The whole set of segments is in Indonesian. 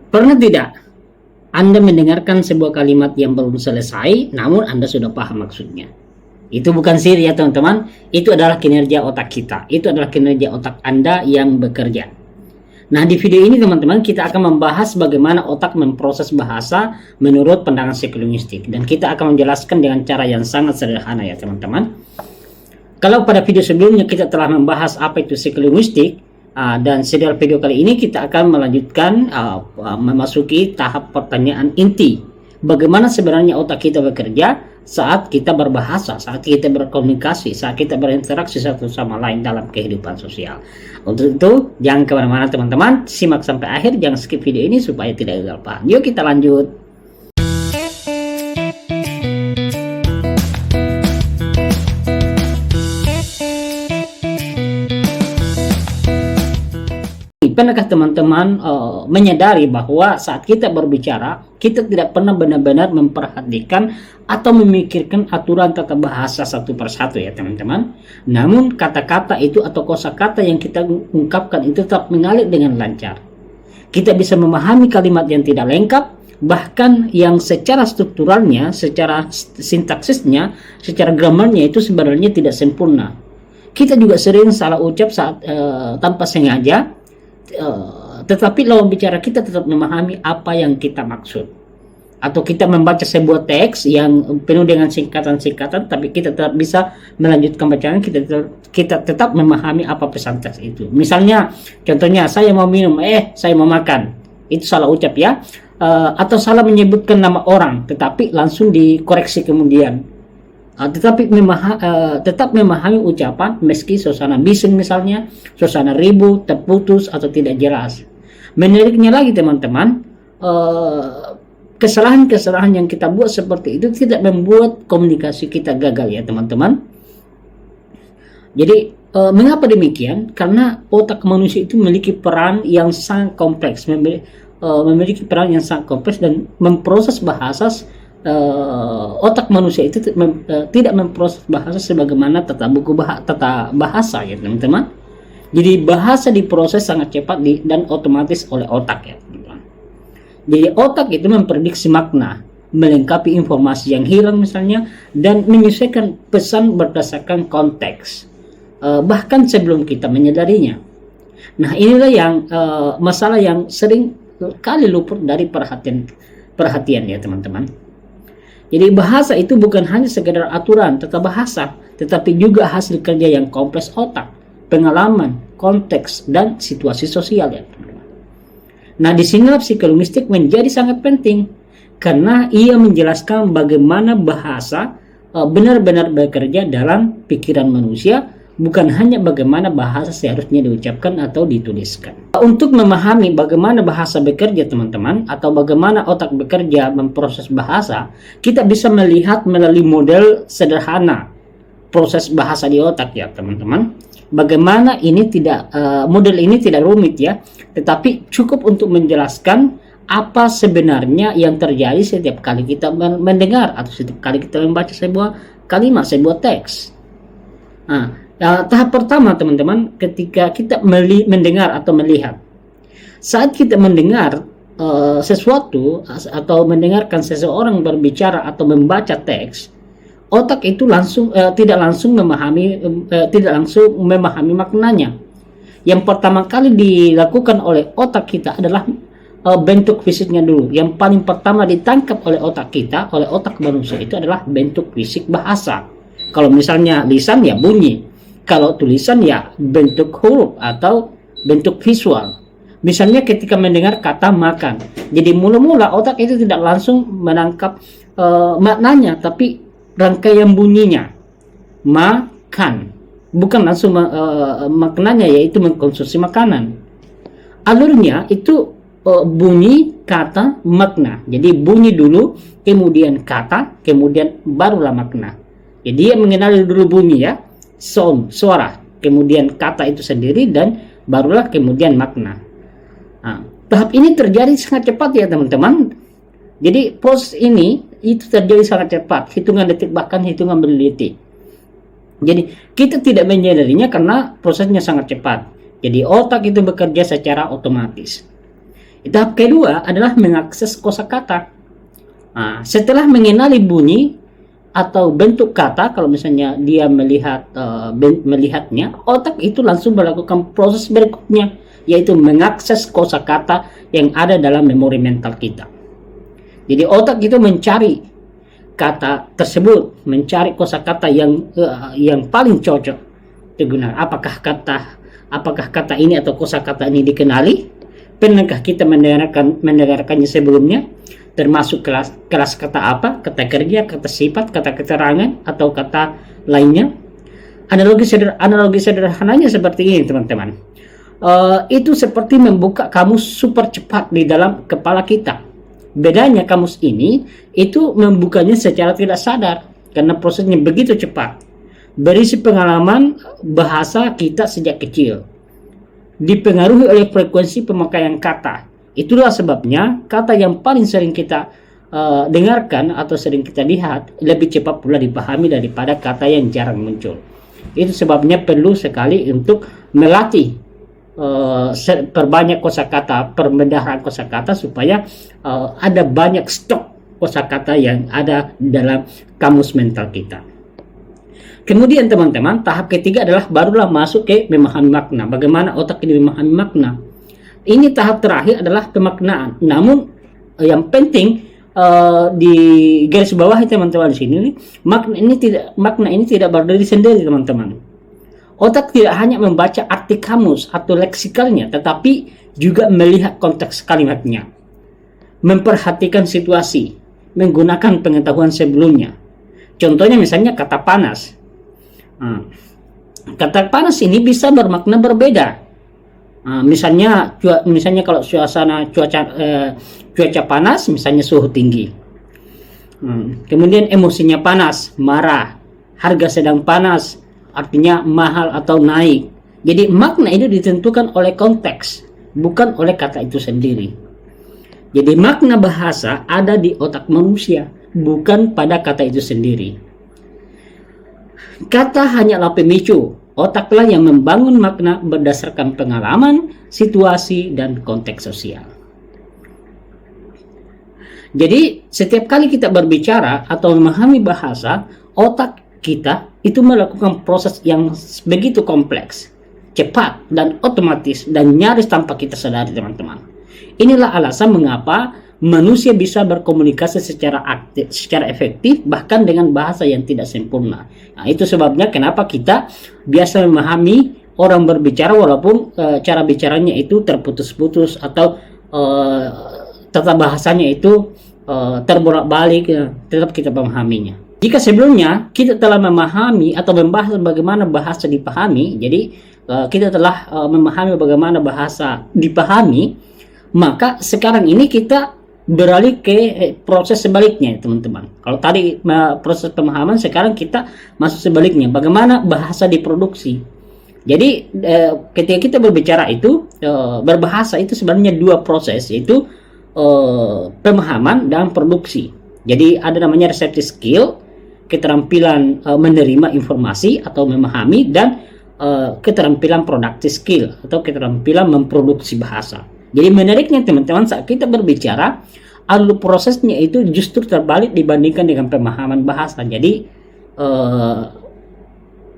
Pernah tidak Anda mendengarkan sebuah kalimat yang belum selesai, namun Anda sudah paham maksudnya? Itu bukan sihir ya teman-teman, itu adalah kinerja otak kita, itu adalah kinerja otak Anda yang bekerja. Nah, di video ini teman-teman kita akan membahas bagaimana otak memproses bahasa menurut pandangan psikolinguistik, dan kita akan menjelaskan dengan cara yang sangat sederhana ya teman-teman. Kalau pada video sebelumnya kita telah membahas apa itu psikolinguistik, dan serial video kali ini kita akan melanjutkan memasuki tahap pertanyaan inti. Bagaimana sebenarnya otak kita bekerja saat kita berbahasa, saat kita berkomunikasi, saat kita berinteraksi satu sama lain dalam kehidupan sosial. Untuk itu, jangan kemana-mana teman-teman, simak sampai akhir, jangan skip video ini supaya tidak gagal paham. Yuk kita lanjut. Pernahkah teman-teman menyadari bahwa saat kita berbicara, kita tidak pernah benar-benar memperhatikan atau memikirkan aturan tata bahasa satu persatu ya teman-teman. Namun kata-kata itu atau kosakata yang kita ungkapkan itu tetap mengalir dengan lancar. Kita bisa memahami kalimat yang tidak lengkap, bahkan yang secara strukturalnya, secara sintaksisnya, secara gramarnya itu sebenarnya tidak sempurna. Kita juga sering salah ucap saat tanpa sengaja. Tetapi lawan bicara kita tetap memahami apa yang kita maksud. Atau kita membaca sebuah teks yang penuh dengan singkatan-singkatan, tapi kita tetap bisa melanjutkan bacaan, kita tetap memahami apa pesan teks itu. Misalnya, contohnya saya mau minum, saya mau makan, itu salah ucap ya. Atau salah menyebutkan nama orang, tetapi langsung dikoreksi kemudian. Tetap memahami ucapan meski suasana bising misalnya, suasana ribut, terputus atau tidak jelas. Menariknya lagi teman-teman, kesalahan-kesalahan yang kita buat seperti itu tidak membuat komunikasi kita gagal ya teman-teman. Jadi mengapa demikian? Karena otak manusia itu memiliki peran yang sangat kompleks, memiliki peran yang sangat kompleks dan memproses bahasa. Otak manusia itu tidak memproses bahasa sebagaimana tata bahasa ya teman-teman. Jadi bahasa diproses sangat cepat dan otomatis oleh otak ya teman-teman. Jadi otak itu memprediksi makna, melengkapi informasi yang hilang misalnya, dan menyesuaikan pesan berdasarkan konteks, bahkan sebelum kita menyadarinya. Nah, inilah yang masalah yang sering kali luput dari perhatian ya teman-teman. Jadi bahasa itu bukan hanya sekedar aturan tata bahasa, tetapi juga hasil kerja yang kompleks otak, pengalaman, konteks, dan situasi sosial ya teman-teman. Nah, disinilah psikolinguistik menjadi sangat penting, karena ia menjelaskan bagaimana bahasa benar-benar bekerja dalam pikiran manusia, bukan hanya bagaimana bahasa seharusnya diucapkan atau dituliskan. Untuk memahami bagaimana bahasa bekerja teman-teman, atau bagaimana otak bekerja memproses bahasa, kita bisa melihat melalui model sederhana proses bahasa di otak ya teman-teman. Bagaimana model ini tidak rumit ya, tetapi cukup untuk menjelaskan apa sebenarnya yang terjadi setiap kali kita mendengar atau setiap kali kita membaca sebuah kalimat, sebuah teks. Tahap pertama teman-teman, ketika kita mendengar atau melihat. Saat kita mendengar sesuatu atau mendengarkan seseorang berbicara atau membaca teks, otak itu tidak langsung memahami maknanya. Yang pertama kali dilakukan oleh otak kita adalah bentuk fisiknya dulu. Yang paling pertama ditangkap oleh otak kita, oleh otak manusia itu adalah bentuk fisik bahasa. Kalau misalnya lisan ya bunyi, kalau tulisan ya bentuk huruf atau bentuk visual. Misalnya ketika mendengar kata makan, jadi mula-mula otak itu tidak langsung menangkap maknanya, tapi rangkaian bunyinya makan, bukan langsung maknanya yaitu mengkonsumsi makanan. Alurnya itu bunyi, kata, makna. Jadi bunyi dulu, kemudian kata, kemudian barulah makna. Jadi dia mengenali dulu bunyi ya, sound, suara, kemudian kata itu sendiri, dan barulah kemudian makna. Tahap ini terjadi sangat cepat ya teman-teman. Jadi proses ini itu terjadi sangat cepat, hitungan detik bahkan hitungan berdetik. Jadi kita tidak menyadarinya karena prosesnya sangat cepat. Jadi otak itu bekerja secara otomatis. Tahap kedua adalah mengakses kosakata. Nah, setelah mengenali bunyi atau bentuk kata, kalau misalnya dia melihatnya, otak itu langsung melakukan proses berikutnya, yaitu mengakses kosakata yang ada dalam memori mental kita. Jadi otak itu mencari kata tersebut, mencari kosakata yang paling cocok digunakan. Apakah kata ini atau kosakata ini dikenali? Pernahkah kita mendengarkannya sebelumnya? Termasuk kelas kata apa, kata kerja, kata sifat, kata keterangan, atau kata lainnya. Analogi sederhananya seperti ini, teman-teman. Itu seperti membuka kamus super cepat di dalam kepala kita. Bedanya kamus ini itu membukanya secara tidak sadar karena prosesnya begitu cepat. Berisi pengalaman bahasa kita sejak kecil, dipengaruhi oleh frekuensi pemakaian kata. Itulah sebabnya kata yang paling sering kita dengarkan atau sering kita lihat lebih cepat pula dipahami daripada kata yang jarang muncul. Itu sebabnya perlu sekali untuk melatih perbanyak kosakata, perbendaharaan kosakata supaya ada banyak stok kosakata yang ada dalam kamus mental kita. Kemudian teman-teman, tahap ketiga adalah barulah masuk ke memahami makna. Bagaimana otak ini memahami makna? Ini tahap terakhir adalah pemaknaan. Namun yang penting di garis bawah teman-teman di sini, makna ini tidak berdiri sendiri, teman-teman. Otak tidak hanya membaca arti kamus atau leksikalnya, tetapi juga melihat konteks kalimatnya, memperhatikan situasi, menggunakan pengetahuan sebelumnya. Contohnya misalnya kata panas. Kata panas ini bisa bermakna berbeda. Misalnya kalau cuaca panas, misalnya suhu tinggi. Kemudian emosinya panas, marah. Harga sedang panas, artinya mahal atau naik. Jadi makna itu ditentukan oleh konteks, bukan oleh kata itu sendiri. Jadi makna bahasa ada di otak manusia, bukan pada kata itu sendiri. Kata hanyalah pemicu, otaklah yang membangun makna berdasarkan pengalaman, situasi, dan konteks sosial. Jadi setiap kali kita berbicara atau memahami bahasa, otak kita itu melakukan proses yang begitu kompleks, cepat, dan otomatis, dan nyaris tanpa kita sadari, teman-teman. Inilah alasan mengapa manusia bisa berkomunikasi secara efektif, bahkan dengan bahasa yang tidak sempurna. Nah, itu sebabnya kenapa kita biasa memahami orang berbicara walaupun cara bicaranya itu terputus-putus atau tata bahasanya itu terbolak-balik, tetap kita memahaminya. Jika sebelumnya kita telah memahami atau membahas bagaimana bahasa dipahami, jadi kita telah memahami bagaimana bahasa dipahami, maka sekarang ini kita beralih ke proses sebaliknya, teman-teman. Kalau tadi proses pemahaman, sekarang kita masuk sebaliknya, bagaimana bahasa diproduksi. Jadi ketika kita berbicara itu, berbahasa itu sebenarnya dua proses, yaitu pemahaman dan produksi. Jadi ada namanya receptive skill, keterampilan menerima informasi atau memahami, dan keterampilan productive skill atau keterampilan memproduksi bahasa. Jadi menariknya teman-teman, saat kita berbicara, alur prosesnya itu justru terbalik dibandingkan dengan pemahaman bahasa. Jadi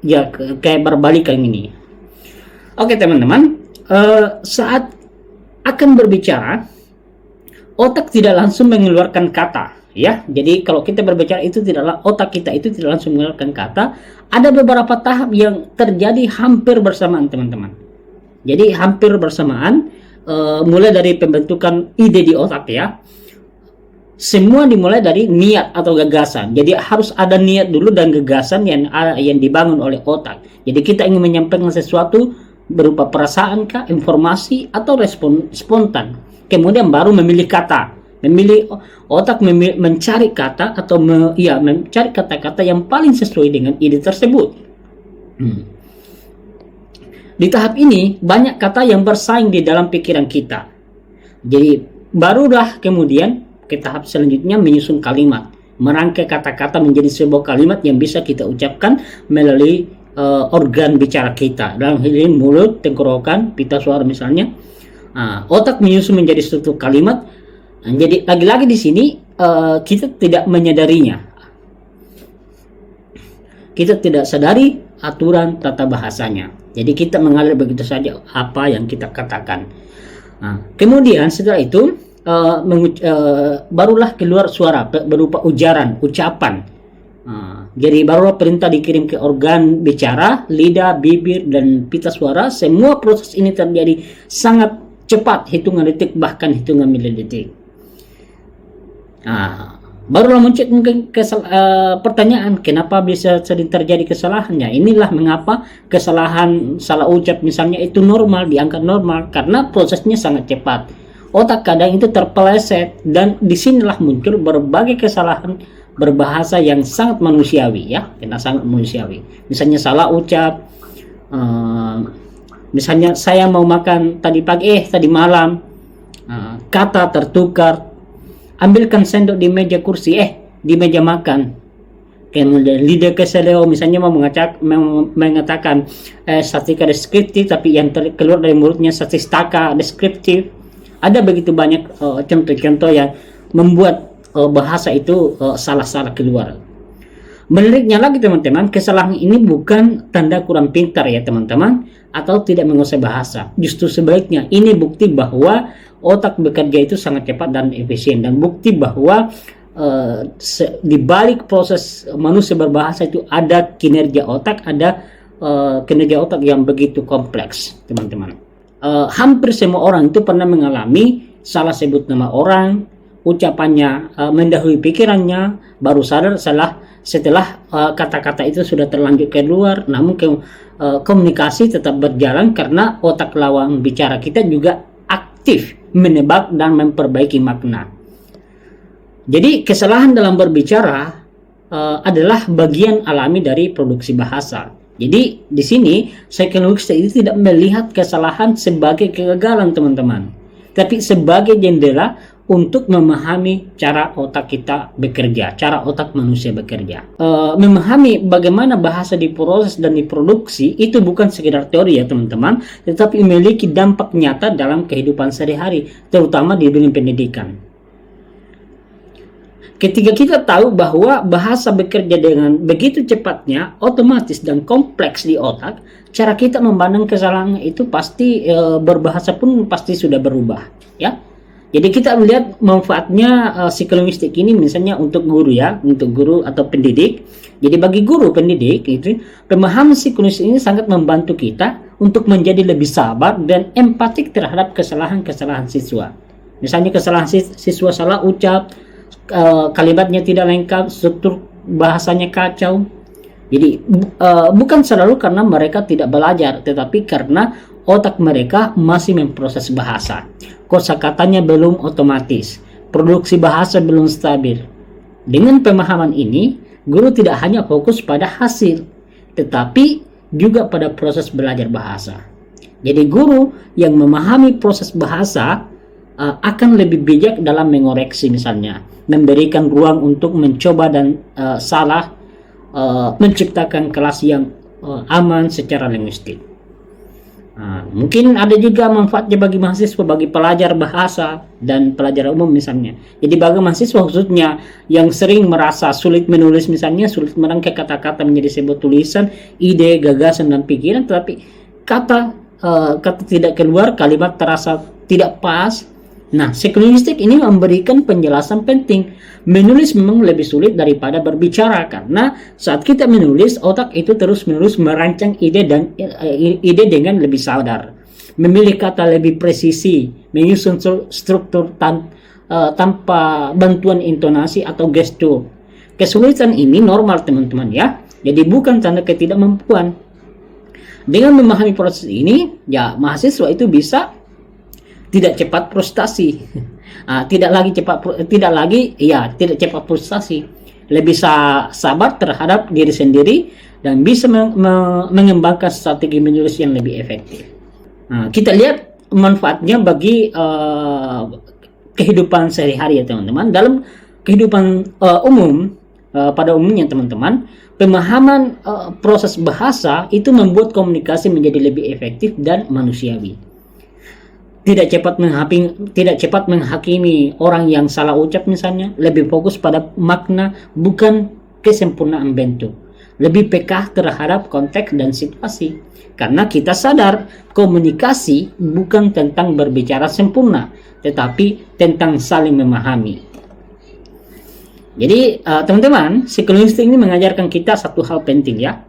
ya kayak berbalik ini. Oke teman-teman, saat akan berbicara, otak tidak langsung mengeluarkan kata. Ya, jadi kalau kita berbicara itu tidaklah otak kita itu tidak langsung mengeluarkan kata. Ada beberapa tahap yang terjadi hampir bersamaan, teman-teman. Jadi hampir bersamaan, mulai dari pembentukan ide di otak ya. Semua dimulai dari niat atau gagasan. Jadi harus ada niat dulu dan gagasan yang dibangun oleh otak. Jadi kita ingin menyampaikan sesuatu berupa perasaan kah, informasi, atau respon spontan. Kemudian baru memilih kata. Otak mencari kata atau mencari kata-kata yang paling sesuai dengan ide tersebut. Di tahap ini banyak kata yang bersaing di dalam pikiran kita. Jadi barulah kemudian ke tahap selanjutnya menyusun kalimat, merangkai kata-kata menjadi sebuah kalimat yang bisa kita ucapkan melalui organ bicara kita. Dalam hal ini mulut, tenggorokan, pita suara misalnya. Otak menyusun menjadi struktur kalimat. Jadi lagi-lagi di sini kita tidak menyadarinya. Kita tidak sadari aturan tata bahasanya. Jadi kita mengalir begitu saja apa yang kita katakan. Kemudian setelah itu barulah keluar suara berupa ucapan. Jadi barulah perintah dikirim ke organ bicara, lidah, bibir, dan pita suara. Semua proses ini terjadi sangat cepat, hitungan detik bahkan hitungan milidetik. Barulah muncul mungkin pertanyaan, kenapa bisa sering terjadi kesalahannya? Inilah mengapa kesalahan salah ucap misalnya itu normal, dianggap normal, karena prosesnya sangat cepat. Otak kadang itu terpeleset, dan disinilah muncul berbagai kesalahan berbahasa yang sangat manusiawi, ya, karena sangat manusiawi. Misalnya salah ucap, misalnya saya mau makan tadi pagi, tadi malam, kata tertukar. Ambilkan sendok di meja kursi, di meja makan. Kemudian lidah keseleo, misalnya mau mengatakan statika deskriptif, tapi yang keluar dari mulutnya statistaka deskriptif. Ada begitu banyak contoh-contoh yang membuat bahasa itu salah-salah keluar. Menariknya lagi teman-teman, kesalahan ini bukan tanda kurang pintar ya teman-teman, atau tidak menguasai bahasa. Justru sebaliknya, ini bukti bahwa otak bekerja itu sangat cepat dan efisien, dan bukti bahwa di balik proses manusia berbahasa itu ada kinerja otak, yang begitu kompleks, teman-teman. Hampir semua orang itu pernah mengalami salah sebut nama orang, ucapannya mendahului pikirannya, baru sadar setelah kata-kata itu sudah terlanjur keluar. Namun komunikasi tetap berjalan karena otak lawan bicara kita juga aktif menebak dan memperbaiki makna. Jadi kesalahan dalam berbicara adalah bagian alami dari produksi bahasa. Jadi di sini psikologis itu tidak melihat kesalahan sebagai kegagalan teman-teman, tapi sebagai jendela untuk memahami cara otak kita bekerja, cara otak manusia bekerja. Memahami bagaimana bahasa diproses dan diproduksi itu bukan sekedar teori ya teman-teman, tetapi memiliki dampak nyata dalam kehidupan sehari-hari, terutama di dunia pendidikan. Ketika kita tahu bahwa bahasa bekerja dengan begitu cepatnya, otomatis dan kompleks di otak, cara kita memandang kesalahan itu pasti berbahasa pun pasti sudah berubah, ya. Jadi kita melihat manfaatnya psikolinguistik ini misalnya untuk guru ya, untuk guru atau pendidik. Jadi bagi guru pendidik itu, pemahaman psikolinguistik ini sangat membantu kita untuk menjadi lebih sabar dan empatik terhadap kesalahan-kesalahan siswa. Misalnya kesalahan siswa salah ucap, kalimatnya tidak lengkap, struktur bahasanya kacau. Jadi bukan selalu karena mereka tidak belajar, tetapi karena otak mereka masih memproses bahasa. Kosakatanya belum otomatis, produksi bahasa belum stabil. Dengan pemahaman ini, guru tidak hanya fokus pada hasil, tetapi juga pada proses belajar bahasa. Jadi guru yang memahami proses bahasa akan lebih bijak dalam mengoreksi, misalnya memberikan ruang untuk mencoba dan salah, menciptakan kelas yang aman secara linguistik. Mungkin ada juga manfaatnya bagi mahasiswa, bagi pelajar bahasa dan pelajar umum misalnya. Jadi bagi mahasiswa khususnya yang sering merasa sulit menulis, misalnya sulit merangkai kata-kata menjadi sebuah tulisan, ide, gagasan, dan pikiran, tetapi kata tidak keluar, kalimat terasa tidak pas. Nah, psikolinguistik ini memberikan penjelasan penting. Menulis memang lebih sulit daripada berbicara, karena saat kita menulis, otak itu terus-menerus merancang ide dengan lebih sadar, memilih kata lebih presisi, menyusun struktur tanpa bantuan intonasi atau gestur. Kesulitan ini normal teman-teman ya, jadi bukan tanda ketidakmampuan. Dengan memahami proses ini, ya mahasiswa itu bisa tidak cepat frustasi, tidak cepat frustasi, lebih sabar terhadap diri sendiri dan bisa mengembangkan strategi menulis yang lebih efektif. Kita lihat manfaatnya bagi kehidupan sehari-hari ya teman-teman. Dalam kehidupan umum, pada umumnya teman-teman, pemahaman proses bahasa itu membuat komunikasi menjadi lebih efektif dan manusiawi. tidak cepat menghakimi orang yang salah ucap misalnya, lebih fokus pada makna bukan kesempurnaan bentuk, lebih peka terhadap konteks dan situasi, karena kita sadar komunikasi bukan tentang berbicara sempurna, tetapi tentang saling memahami. Jadi teman-teman, psikolinguistik ini mengajarkan kita satu hal penting ya.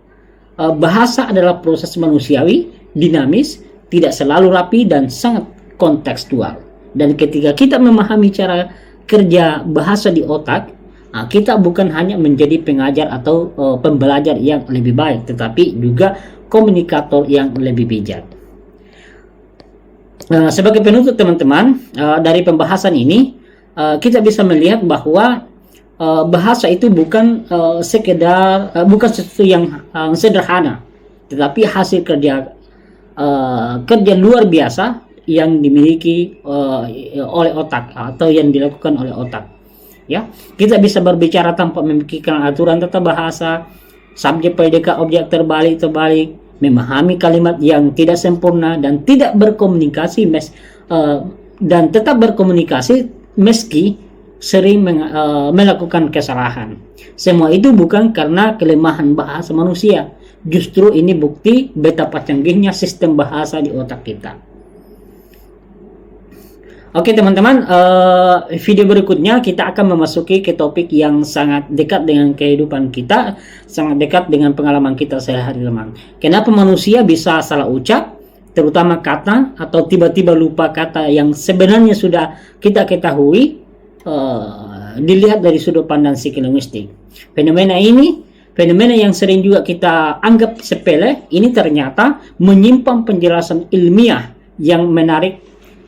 Bahasa adalah proses manusiawi, dinamis, tidak selalu rapi dan sangat kontekstual. Dan ketika kita memahami cara kerja bahasa di otak, kita bukan hanya menjadi pengajar atau pembelajar yang lebih baik, tetapi juga komunikator yang lebih bijak. Sebagai penutup teman-teman, dari pembahasan ini kita bisa melihat bahwa bahasa itu bukan bukan sesuatu yang sederhana, tetapi hasil kerja luar biasa yang dimiliki oleh otak atau yang dilakukan oleh otak. Ya, kita bisa berbicara tanpa memikirkan aturan tata bahasa, subjek predikat objek terbalik, memahami kalimat yang tidak sempurna dan tidak berkomunikasi dan tetap berkomunikasi meski sering melakukan kesalahan. Semua itu bukan karena kelemahan bahasa manusia. Justru ini bukti betapa canggihnya sistem bahasa di otak kita. Oke teman-teman, video berikutnya kita akan memasuki ke topik yang sangat dekat dengan kehidupan kita, sangat dekat dengan pengalaman kita sehari-hari teman. Kenapa manusia bisa salah ucap, terutama kata, atau tiba-tiba lupa kata yang sebenarnya sudah kita ketahui, dilihat dari sudut pandang psikolinguistik. Fenomena yang sering juga kita anggap sepele, ini ternyata menyimpan penjelasan ilmiah yang menarik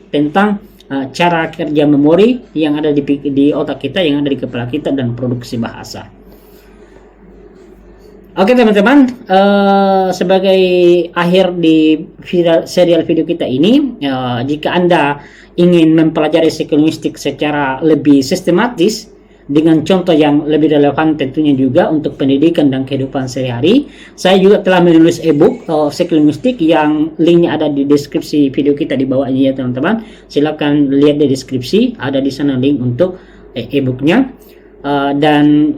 tentang cara kerja memori yang ada di otak kita, yang ada di kepala kita, dan produksi bahasa. Oke teman-teman, sebagai akhir di serial video kita ini, jika Anda ingin mempelajari psikolinguistik secara lebih sistematis dengan contoh yang lebih relevan tentunya juga untuk pendidikan dan kehidupan sehari-hari, saya juga telah menulis ebook psikolinguistik yang linknya ada di deskripsi video kita di bawah ini ya teman-teman. Silakan lihat di deskripsi, ada di sana link untuk ebooknya. Dan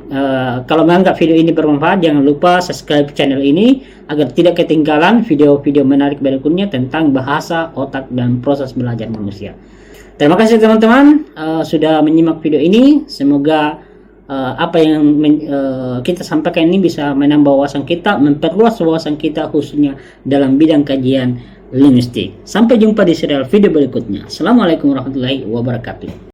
kalau menganggap video ini bermanfaat, jangan lupa subscribe channel ini agar tidak ketinggalan video-video menarik berikutnya tentang bahasa, otak, dan proses belajar manusia. Terima kasih teman-teman sudah menyimak video ini. Semoga apa yang kita sampaikan ini bisa menambah wawasan kita, memperluas wawasan kita khususnya dalam bidang kajian linguistik. Sampai jumpa di serial video berikutnya. Assalamualaikum warahmatullahi wabarakatuh.